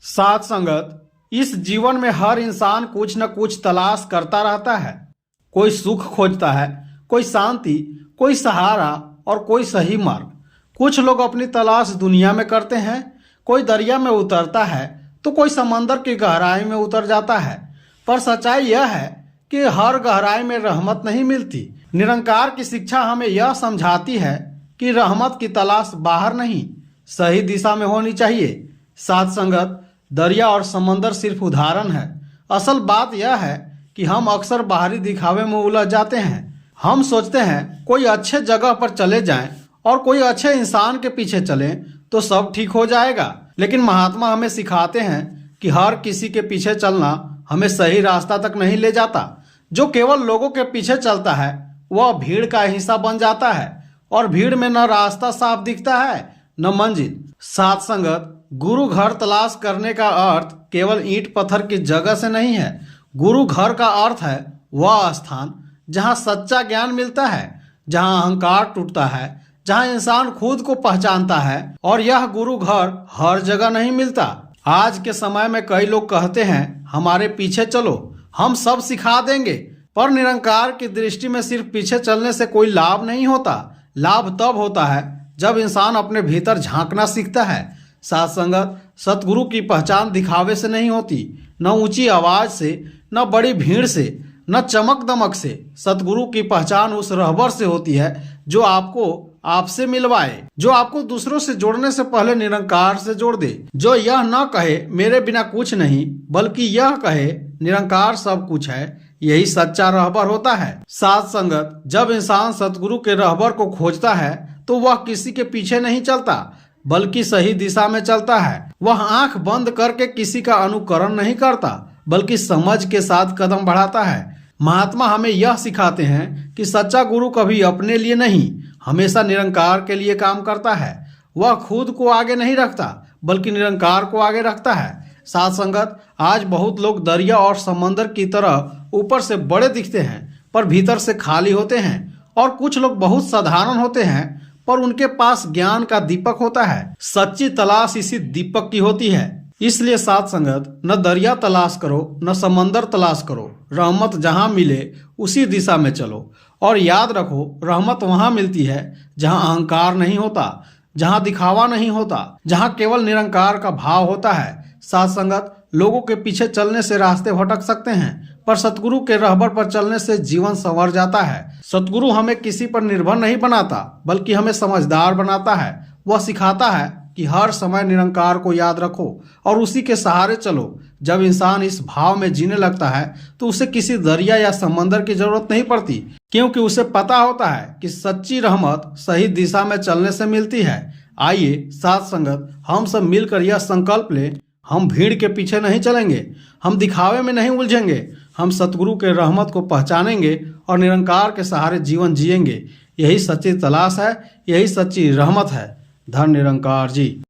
साथ संगत, इस जीवन में हर इंसान कुछ न कुछ तलाश करता रहता है। कोई सुख खोजता है, कोई शांति, कोई सहारा और कोई सही मार्ग। कुछ लोग अपनी तलाश दुनिया में करते हैं, कोई दरिया में उतरता है तो कोई समंदर की गहराई में उतर जाता है। पर सच्चाई यह है कि हर गहराई में रहमत नहीं मिलती। निरंकार की शिक्षा हमें यह समझाती है कि रहमत की तलाश बाहर नहीं, सही दिशा में होनी चाहिए। साथ संगत, दरिया और समंदर सिर्फ उदाहरण है। असल बात यह है कि हम अक्सर बाहरी दिखावे में उलझ जाते हैं। हम सोचते हैं कोई अच्छे जगह पर चले जाएं और कोई अच्छे इंसान के पीछे चलें तो सब ठीक हो जाएगा। लेकिन महात्मा हमें सिखाते हैं कि हर किसी के पीछे चलना हमें सही रास्ता तक नहीं ले जाता। जो केवल लोगों के पीछे चलता है वह भीड़ का हिस्सा बन जाता है और भीड़ में न रास्ता साफ दिखता है न मंजिल। साथ संगत, गुरु घर तलाश करने का अर्थ केवल ईंट पत्थर की जगह से नहीं है। गुरु घर का अर्थ है वह स्थान जहाँ सच्चा ज्ञान मिलता है, जहाँ अहंकार टूटता है, जहाँ इंसान खुद को पहचानता है। और यह गुरु घर हर जगह नहीं मिलता। आज के समय में कई लोग कहते हैं हमारे पीछे चलो, हम सब सिखा देंगे। पर निरंकार की दृष्टि में सिर्फ पीछे चलने से कोई लाभ नहीं होता। लाभ तब होता है जब इंसान अपने भीतर झांकना सीखता है। साथ संगत, सतगुरु की पहचान दिखावे से नहीं होती, न ऊंची आवाज से, न बड़ी भीड़ से, न चमक दमक से। सतगुरु की पहचान उस रहबर से होती है जो आपको आपसे मिलवाए, जो आपको दूसरों से जोड़ने से पहले निरंकार से जोड़ दे, जो यह न कहे मेरे बिना कुछ नहीं, बल्कि यह कहे निरंकार सब कुछ है। यही सच्चा रहबर होता है। साथ संगत, जब इंसान सतगुरु के रहबर को खोजता है तो वह किसी के पीछे नहीं चलता, बल्कि सही दिशा में चलता है। वह आंख बंद करके किसी का अनुकरण नहीं करता, बल्कि समझ के साथ कदम बढ़ाता है। महात्मा हमें यह सिखाते हैं कि सच्चा गुरु कभी अपने लिए नहीं, हमेशा निरंकार के लिए काम करता है। वह खुद को आगे नहीं रखता, बल्कि निरंकार को आगे रखता है। साथ संगत, आज बहुत लोग दरिया और समंदर की तरह ऊपर से बड़े दिखते हैं पर भीतर से खाली होते हैं। और कुछ लोग बहुत साधारण होते हैं पर उनके पास ज्ञान का दीपक होता है। सच्ची तलाश इसी दीपक की होती है। इसलिए साथ संगत, न दरिया तलाश करो न समंदर तलाश करो, रहमत जहां मिले उसी दिशा में चलो। और याद रखो, रहमत वहां मिलती है जहां अहंकार नहीं होता, जहां दिखावा नहीं होता, जहां केवल निरंकार का भाव होता है। साथ संगत, लोगों के पीछे चलने से रास्ते भटक सकते हैं, पर सतगुरु के रहबर पर चलने से जीवन संवर जाता है। सतगुरु हमें किसी पर निर्भर नहीं बनाता, बल्कि हमें समझदार बनाता है। वह सिखाता है कि हर समय निरंकार को याद रखो और उसी के सहारे चलो। जब इंसान इस भाव में जीने लगता है तो उसे किसी दरिया या समंदर की जरूरत नहीं पड़ती, क्योंकि उसे पता होता है कि सच्ची रहमत सही दिशा में चलने से मिलती है। आइए साथ संगत, हम सब मिलकर यह संकल्प लें, हम भीड़ के पीछे नहीं चलेंगे, हम दिखावे में नहीं उलझेंगे, हम सतगुरु के रहमत को पहचानेंगे और निरंकार के सहारे जीवन जिएंगे। यही सच्ची तलाश है, यही सच्ची रहमत है। धन निरंकार जी।